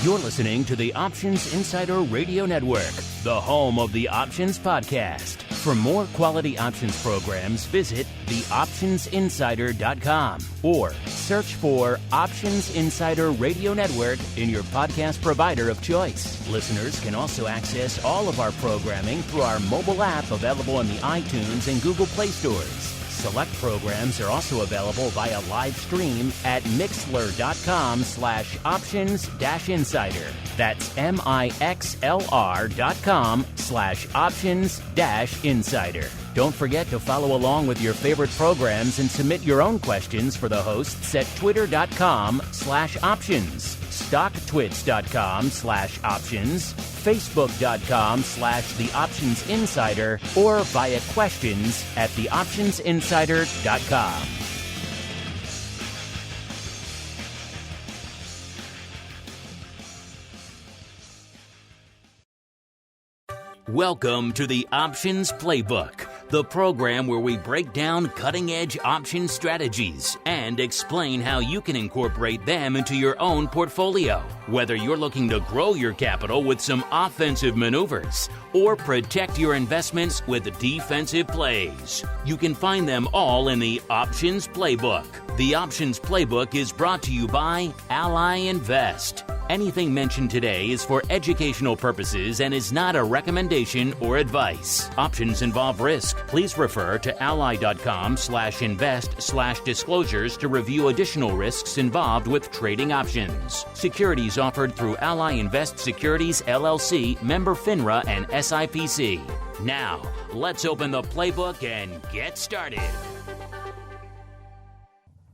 You're listening to the Options Insider Radio Network, the home of the Options Podcast. For more quality options programs, visit theoptionsinsider.com or search for Options Insider Radio Network in your podcast provider of choice. Listeners can also access all of our programming through our mobile app available in the iTunes and Google Play stores. Select programs are also available via live stream at mixlr.com/options-insider. That's mixlr.com/options-insider. Don't forget to follow along with your favorite programs and submit your own questions for the hosts at twitter.com/options, stocktwits.com/options, facebook.com/theoptionsinsider, or via questions at theoptionsinsider.com. Welcome to the Options Playbook, the program where we break down cutting-edge option strategies and explain how you can incorporate them into your own portfolio. Whether you're looking to grow your capital with some offensive maneuvers or protect your investments with defensive plays, you can find them all in the Options Playbook. The Options Playbook is brought to you by Ally Invest. Anything mentioned today is for educational purposes and is not a recommendation or advice. Options involve risk. Please refer to ally.com/invest/disclosures to review additional risks involved with trading options. Securities offered through Ally Invest Securities LLC, member FINRA and SIPC. Now, let's open the playbook and get started.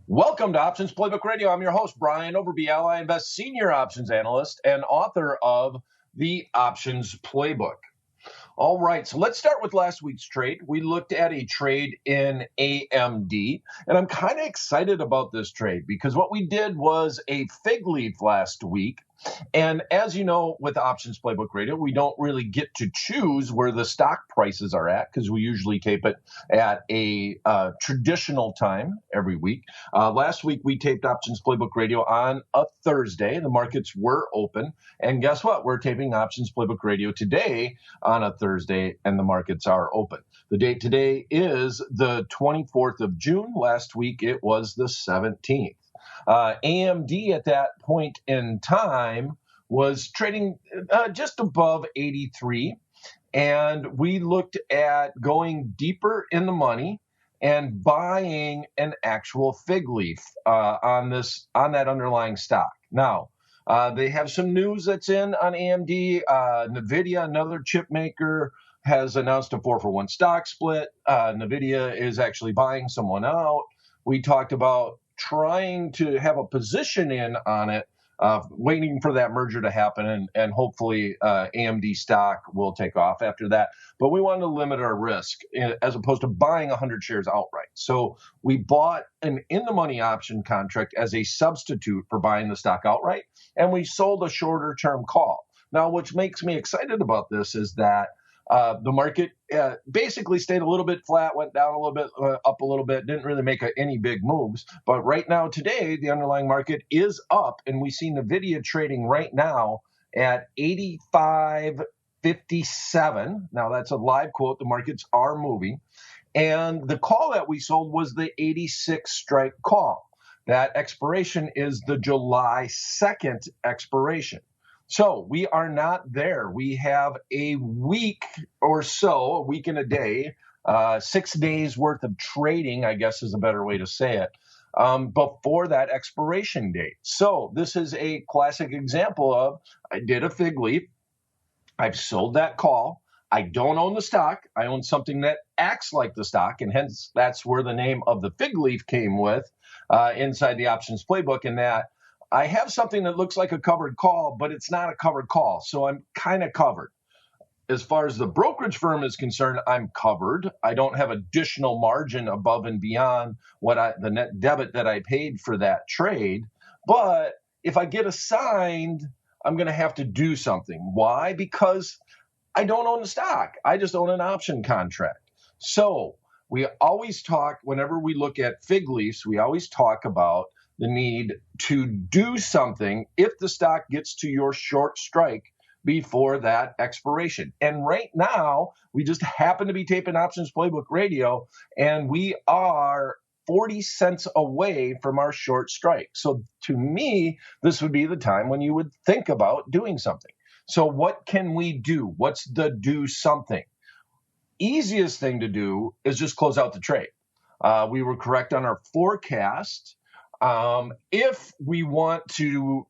Welcome to Options Playbook Radio. I'm your host, Brian Overby, Ally Invest Senior Options Analyst and author of the Options Playbook. All right, so let's start with last week's trade. We looked at a trade in AMD, and I'm kind of excited about this trade because what we did was a fig leaf last week. And as you know, with Options Playbook Radio, we don't really get to choose where the stock prices are at because we usually tape it at a traditional time every week. Last week, we taped Options Playbook Radio on a Thursday. The markets were open. And guess what? We're taping Options Playbook Radio today on a Thursday, and the markets are open. The date today is the 24th of June. Last week, it was the 17th. AMD at that point in time was trading just above 83, and we looked at going deeper in the money and buying an actual fig leaf on that underlying stock. Now, they have some news that's in on AMD. NVIDIA, another chip maker, has announced a 4-for-1 stock split. NVIDIA is actually buying someone out. We talked about trying to have a position in on it, waiting for that merger to happen, and hopefully AMD stock will take off after that. But we wanted to limit our risk as opposed to buying 100 shares outright. So we bought an in-the-money option contract as a substitute for buying the stock outright, and we sold a shorter-term call. Now, what makes me excited about this is that the market basically stayed a little bit flat, went down a little bit, up a little bit, didn't really make any big moves. But right now, today, the underlying market is up, and we see NVIDIA trading right now at 85.57. Now, that's a live quote. The markets are moving. And the call that we sold was the 86 strike call. That expiration is the July 2nd expiration. So we are not there. We have a week or so, a week and a day, 6 days worth of trading, I guess is a better way to say it, before that expiration date. So this is a classic example of I did a fig leaf. I've sold that call. I don't own the stock. I own something that acts like the stock, and hence that's where the name of the fig leaf came with inside the Options Playbook, in that I have something that looks like a covered call, but it's not a covered call, so I'm kind of covered. As far as the brokerage firm is concerned, I'm covered. I don't have additional margin above and beyond the net debit that I paid for that trade. But if I get assigned, I'm going to have to do something. Why? Because I don't own the stock. I just own an option contract. So we always talk, whenever we look at fig leaves, we always talk about the need to do something if the stock gets to your short strike before that expiration. And right now, we just happen to be taping Options Playbook Radio, and we are 40 cents away from our short strike. So to me, this would be the time when you would think about doing something. So what can we do? What's the do something? Easiest thing to do is just close out the trade. We were correct on our forecast. If we want to,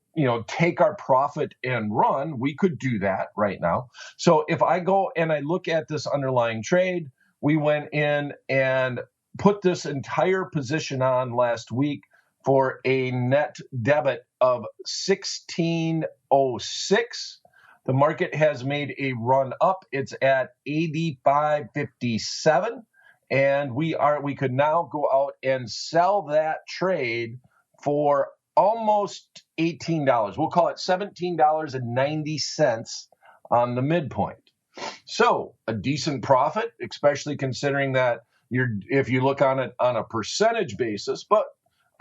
take our profit and run, we could do that right now. So if I go and I look at this underlying trade, we went in and put this entire position on last week for a net debit of 1606. The market has made a run up. It's at 85.57. And we could now go out and sell that trade for almost $18. We'll call it $17.90 on the midpoint. So a decent profit, especially considering that if you look on it on a percentage basis, but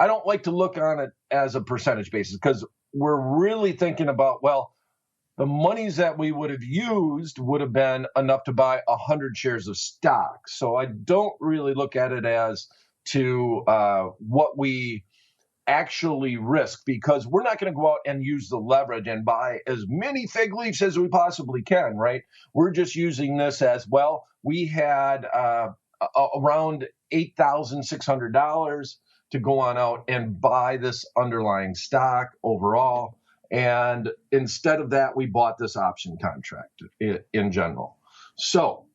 I don't like to look on it as a percentage basis because we're really thinking about, well, the monies that we would have used would have been enough to buy 100 shares of stock. So I don't really look at it as to what we actually risk, because we're not going to go out and use the leverage and buy as many fig leaves as we possibly can, right? We're just using this as, well, we had around $8,600 to go on out and buy this underlying stock overall. And instead of that, we bought this option contract in general. So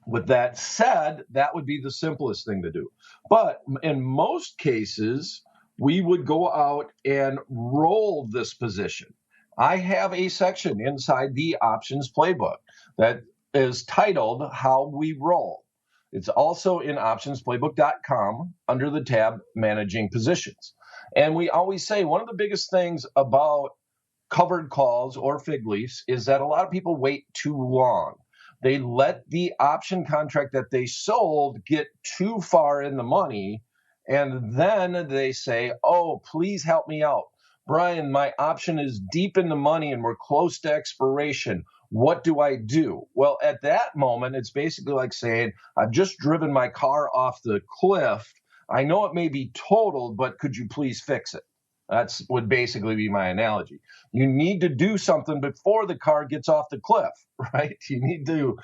with that said, that would be the simplest thing to do. But in most cases, we would go out and roll this position. I have a section inside the Options Playbook that is titled How We Roll. It's also in optionsplaybook.com under the tab Managing Positions. And we always say one of the biggest things about covered calls or fig leaves is that a lot of people wait too long. They let the option contract that they sold get too far in the money, and then they say, oh, please help me out. Brian, my option is deep in the money and we're close to expiration. What do I do? Well, at that moment, it's basically like saying, I've just driven my car off the cliff. I know it may be totaled, but could you please fix it? That would basically be my analogy. You need to do something before the car gets off the cliff, right? You need to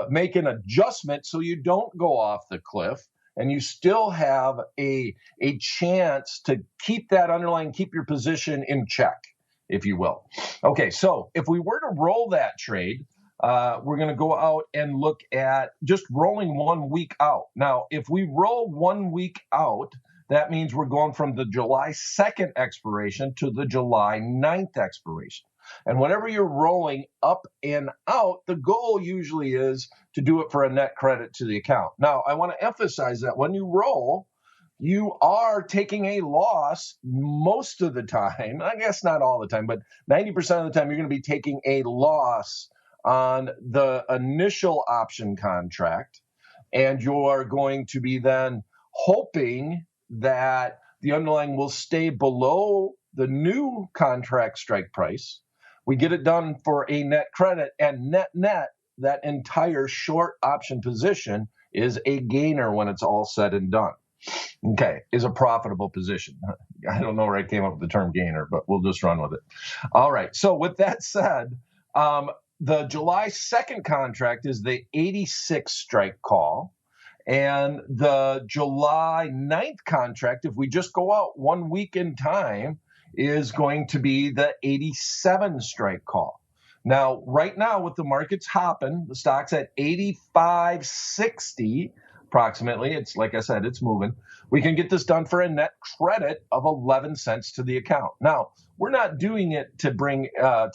make an adjustment so you don't go off the cliff and you still have a chance to keep your position in check, if you will. Okay, so if we were to roll that trade, we're going to go out and look at just rolling 1 week out. Now, if we roll 1 week out, that means we're going from the July 2nd expiration to the July 9th expiration. And whenever you're rolling up and out, the goal usually is to do it for a net credit to the account. Now, I want to emphasize that when you roll, you are taking a loss most of the time. I guess not all the time, but 90% of the time you're going to be taking a loss on the initial option contract. And you are going to be then hoping that the underlying will stay below the new contract strike price. We get it done for a net credit, and net, that entire short option position is a gainer when it's all said and done. Okay, is a profitable position. I don't know where I came up with the term gainer, but we'll just run with it. All right, so with that said, the July 2nd contract is the 86 strike call. And the July 9th contract, if we just go out 1 week in time, is going to be the 87 strike call. Now, right now, with the markets hopping, the stock's at 85.60 approximately. It's like I said, it's moving. We can get this done for a net credit of 11 cents to the account. Now, we're not doing it to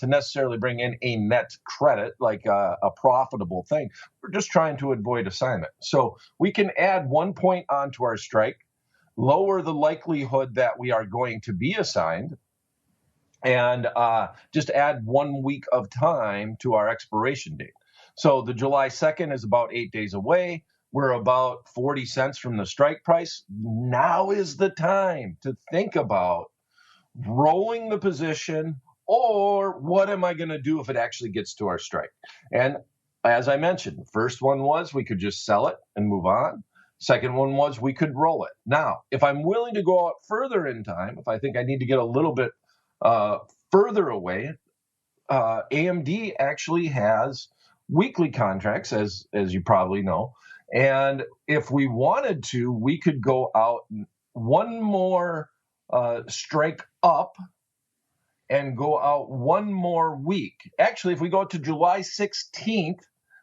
necessarily bring in a net credit, like a profitable thing. We're just trying to avoid assignment. So we can add 1 point onto our strike, lower the likelihood that we are going to be assigned, and just add 1 week of time to our expiration date. So the July 2nd is about 8 days away. we're about 40 cents from the strike price. Now is the time to think about rolling the position, or what am I going to do if it actually gets to our strike? And as I mentioned, the first one was we could just sell it and move on. Second one was we could roll it. Now, if I'm willing to go out further in time, if I think I need to get a little bit further away, AMD actually has weekly contracts, as you probably know. And if we wanted to, we could go out one more strike up and go out one more week. Actually, if we go to July 16th,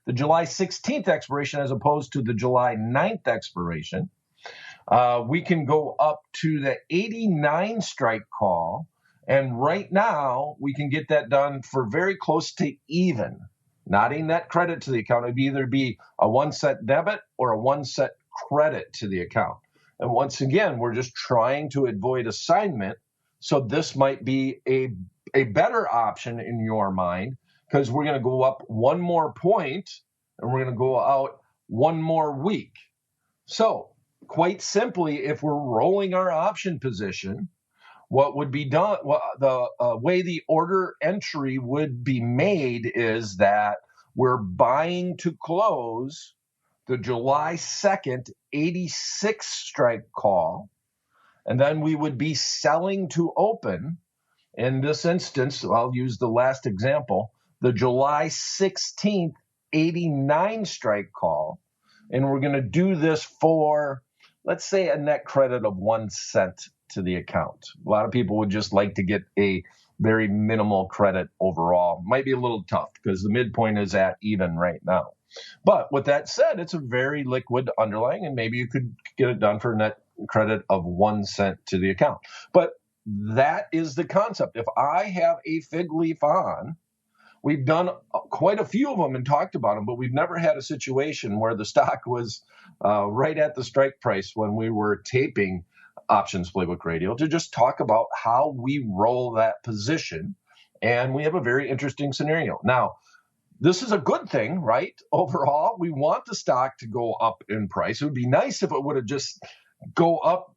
the July 16th expiration as opposed to the July 9th expiration, we can go up to the 89 strike call. And right now, we can get that done for very close to even. Not a net credit to the account. It would either be a 1 cent debit or a 1 cent credit to the account. And once again, we're just trying to avoid assignment. So this might be a better option in your mind, because we're going to go up one more point and we're going to go out one more week. So quite simply, if we're rolling our option position, what would be done, the way the order entry would be made is that we're buying to close the July 2nd 86 strike call, and then we would be selling to open. In this instance, I'll use the last example, the July 16th 89 strike call, and we're going to do this for, let's say, a net credit of 1 cent to the account. A lot of people would just like to get a very minimal credit overall. Might be a little tough because the midpoint is at even right now. But with that said, it's a very liquid underlying, and maybe you could get it done for a net credit of 1 cent to the account. But that is the concept. If I have a fig leaf on, we've done quite a few of them and talked about them, but we've never had a situation where the stock was right at the strike price when we were taping Options Playbook Radio to just talk about how we roll that position. And we have a very interesting scenario. Now, this is a good thing, right? Overall, we want the stock to go up in price. It would be nice if it would have just go up,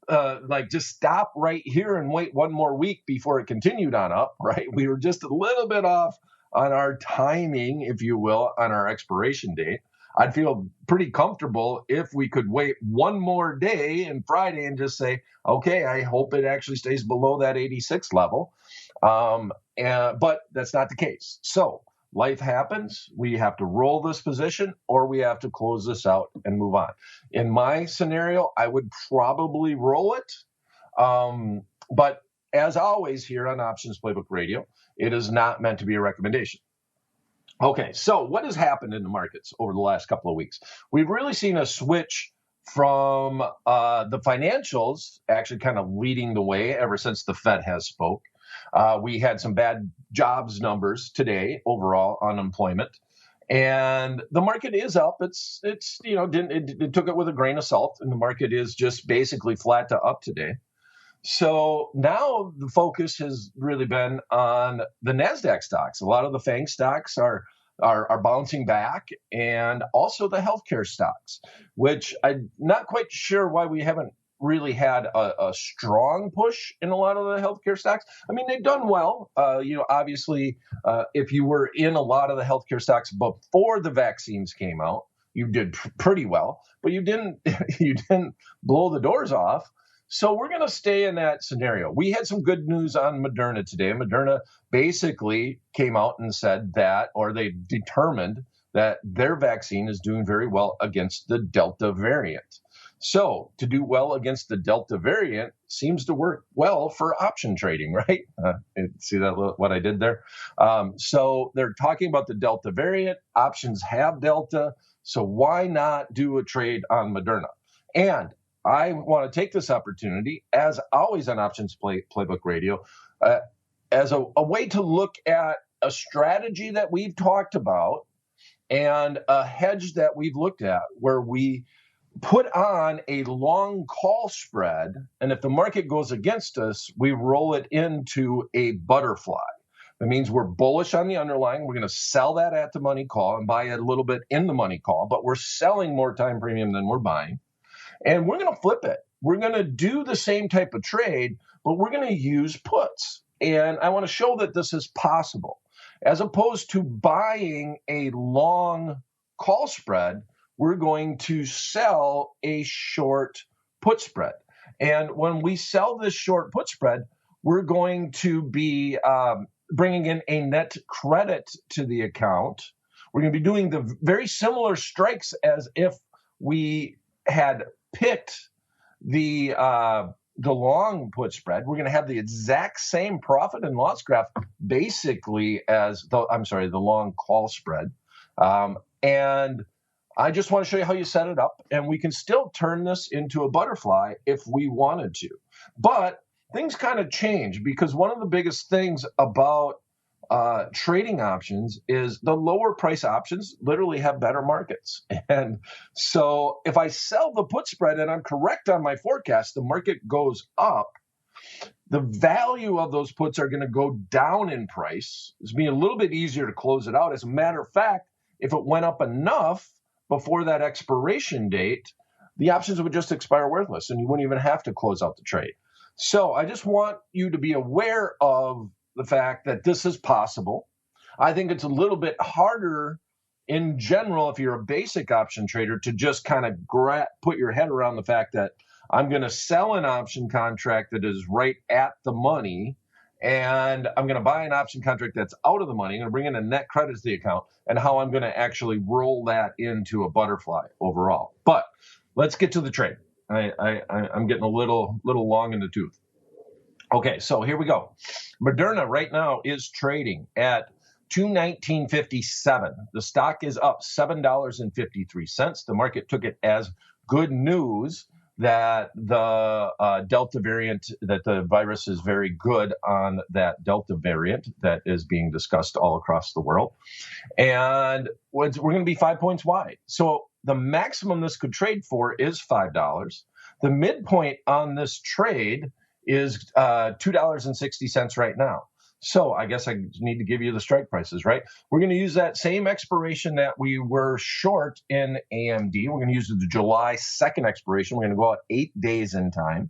just stop right here and wait one more week before it continued on up, right? We were just a little bit off on our timing, if you will, on our expiration date. I'd feel pretty comfortable if we could wait one more day and Friday and just say, okay, I hope it actually stays below that 86 level. But that's not the case. So life happens. We have to roll this position, or we have to close this out and move on. In my scenario, I would probably roll it. But as always here on Options Playbook Radio, it is not meant to be a recommendation. Okay, so what has happened in the markets over the last couple of weeks? We've really seen a switch from the financials actually kind of leading the way ever since the Fed has spoke. We had some bad jobs numbers today, overall unemployment, and the market is up. It took it with a grain of salt, and the market is just basically flat to up today. So now the focus has really been on the NASDAQ stocks. A lot of the FANG stocks are bouncing back, and also the healthcare stocks, which I'm not quite sure why we haven't really had a strong push in a lot of the healthcare stocks. I mean, they've done well. Obviously, if you were in a lot of the healthcare stocks before the vaccines came out, you did pretty well, but you didn't blow the doors off. So we're going to stay in that scenario. We had some good news on Moderna today. Moderna basically came out and said that, or they determined that their vaccine is doing very well against the Delta variant. So to do well against the Delta variant seems to work well for option trading, right? See that what I did there? So they're talking about the Delta variant. Options have Delta. So why not do a trade on Moderna? And I want to take this opportunity, as always on Options Playbook Radio, as a way to look at a strategy that we've talked about and a hedge that we've looked at, where we put on a long call spread, and if the market goes against us, we roll it into a butterfly. That means we're bullish on the underlying. We're going to sell that at the money call and buy a little bit in the money call, but we're selling more time premium than we're buying. And we're going to flip it. We're going to do the same type of trade, but we're going to use puts. And I want to show that this is possible. As opposed to buying a long call spread, we're going to sell a short put spread. And when we sell this short put spread, we're going to be bringing in a net credit to the account. We're going to be doing the very similar strikes as if we had picked the long put spread. We're going to have the exact same profit and loss graph basically as the long call spread. And I just want to show you how you set it up, and we can still turn this into a butterfly if we wanted to. But things kind of change, because one of the biggest things about trading options is the lower price options literally have better markets. And so if I sell the put spread and I'm correct on my forecast, the market goes up, the value of those puts are going to go down in price. It's being a little bit easier to close it out. As a matter of fact, if it went up enough before that expiration date, the options would just expire worthless and you wouldn't even have to close out the trade. So I just want you to be aware of the fact that this is possible. I think it's a little bit harder in general if you're a basic option trader to just kind of put your head around the fact that I'm going to sell an option contract that is right at the money, and I'm going to buy an option contract that's out of the money. I'm going to bring in a net credit to the account, and how I'm going to actually roll that into a butterfly overall. But let's get to the trade. I'm getting a little long in the tooth. Okay, so here we go. Moderna right now is trading at $219.57. The stock is up $7.53. The market took it as good news that the Delta variant, that the virus is very good on that Delta variant that is being discussed all across the world. And we're going to be 5 points wide. So the maximum this could trade for is $5. The midpoint on this trade is $2.60 right now. So I guess I need to give you the strike prices, right? We're going to use that same expiration that we were short in AMD. We're going to use the July 2nd expiration. We're going to go out 8 days in time.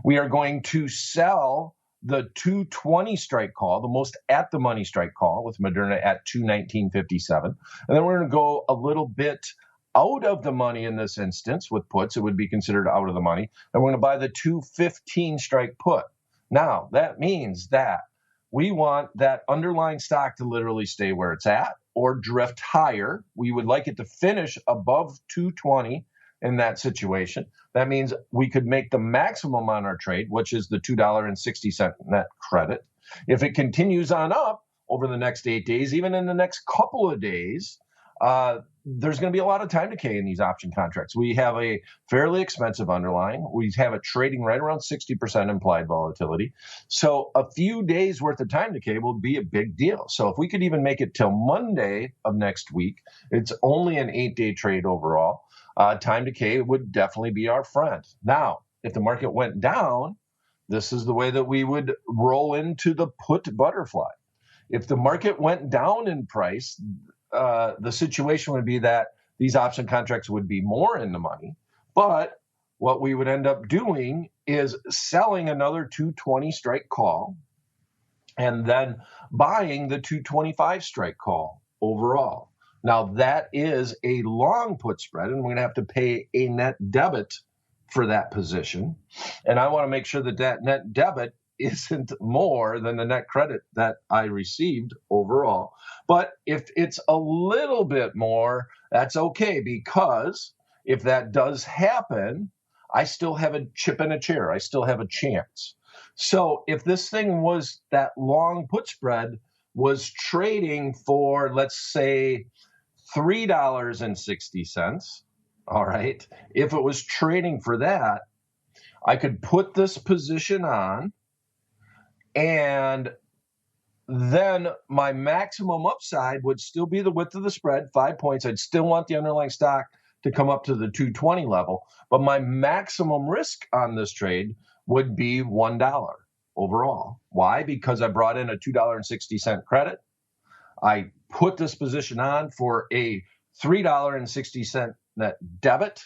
We are going to sell the 220 strike call, the most at the money strike call with Moderna at 219.57. And then we're going to go a little bit out of the money in this instance with puts. It would be considered out of the money. And we're going to buy the 215 strike put. Now, that means that we want that underlying stock to literally stay where it's at or drift higher. We would like it to finish above 220 in that situation. That means we could make the maximum on our trade, which is the $2.60 net credit. If it continues on up over the next 8 days, even in the next couple of days, there's going to be a lot of time decay in these option contracts. We have a fairly expensive underlying. We have it trading right around 60% implied volatility. So a few days worth of time decay will be a big deal. So if we could even make it till Monday of next week, it's only an 8-day trade overall. Time decay would definitely be our friend. Now, if the market went down, this is the way that we would roll into the put butterfly. If the market went down in price, the situation would be that these option contracts would be more in the money, but what we would end up doing is selling another 220 strike call and then buying the 225 strike call overall. Now that is a long put spread, and we're going to have to pay a net debit for that position. And I want to make sure that that net debit isn't more than the net credit that I received overall. But if it's a little bit more, that's okay, because if that does happen, I still have a chip in a chair. I still have a chance. So if this thing was, that long put spread was trading for, let's say, $3.60, all right, if it was trading for that, I could put this position on, and then my maximum upside would still be the width of the spread, 5 points. I'd still want the underlying stock to come up to the 220 level, but my maximum risk on this trade would be $1. overall. Why? Because I brought in a $2.60 credit. I put this position on for a $3.60 net debit.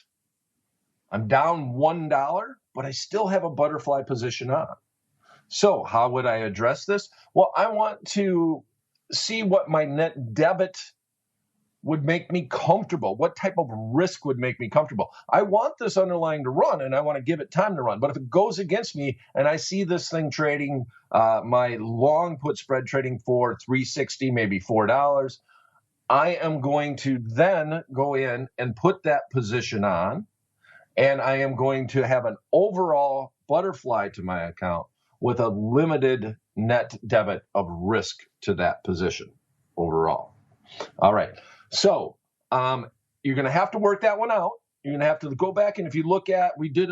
I'm down $1, but I still have a butterfly position on. So how would I address this? Well, I want to see what my net debit would make me comfortable. What type of risk would make me comfortable? I want this underlying to run, and I want to give it time to run. But if it goes against me and I see this thing trading, my long put spread trading for $3.60, maybe $4, I am going to then go in and put that position on, and I am going to have an overall butterfly to my account with a limited net debit of risk to that position overall. All right. So you're going to have to work that one out. You're going to have to go back. And if you look at, we did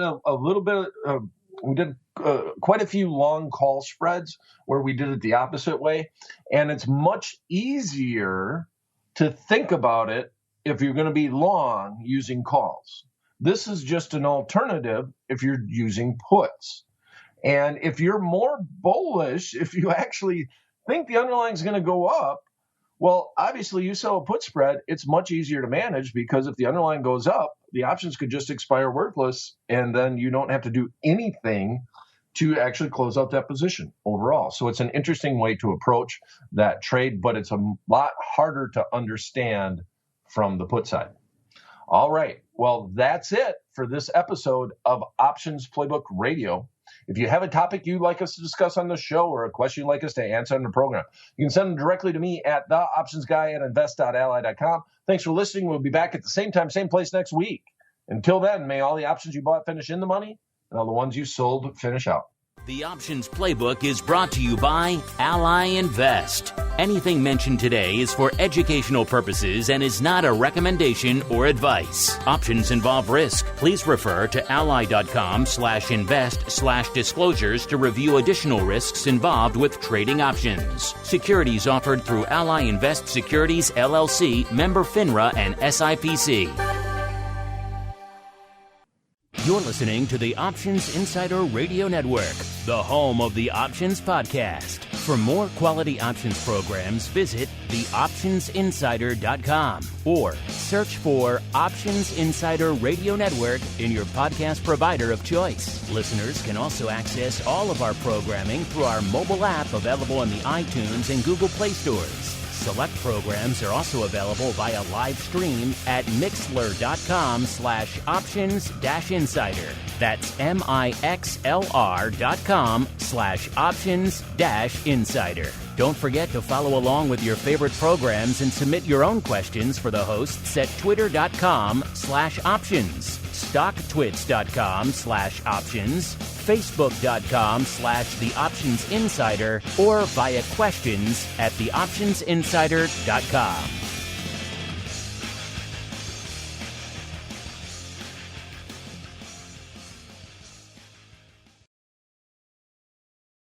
quite a few long call spreads where we did it the opposite way. And it's much easier to think about it if you're going to be long using calls. This is just an alternative if you're using puts. And if you're more bullish, if you actually think the underlying is going to go up, well, obviously you sell a put spread, it's much easier to manage because if the underlying goes up, the options could just expire worthless, and then you don't have to do anything to actually close out that position overall. So it's an interesting way to approach that trade, but it's a lot harder to understand from the put side. All right. Well, that's it for this episode of Options Playbook Radio. If you have a topic you'd like us to discuss on the show or a question you'd like us to answer on the program, you can send them directly to me at theoptionsguy@invest.ally.com. Thanks for listening. We'll be back at the same time, same place next week. Until then, may all the options you bought finish in the money and all the ones you sold finish out. The Options Playbook is brought to you by Ally Invest. Anything mentioned today is for educational purposes and is not a recommendation or advice. Options involve risk. Please refer to ally.com/invest/disclosures to review additional risks involved with trading options. Securities offered through Ally Invest Securities, LLC, member FINRA and SIPC. You're listening to the Options Insider Radio Network, the home of the Options Podcast. For more quality options programs, visit theoptionsinsider.com or search for Options Insider Radio Network in your podcast provider of choice. Listeners can also access all of our programming through our mobile app available in the iTunes and Google Play stores. Select programs are also available via live stream at mixlr.com/options-insider. That's mixlr.com/options-insider. Don't forget to follow along with your favorite programs and submit your own questions for the hosts at twitter.com/options, stocktwits.com/options, facebook.com/theoptionsinsider, or via questions@theoptionsinsider.com.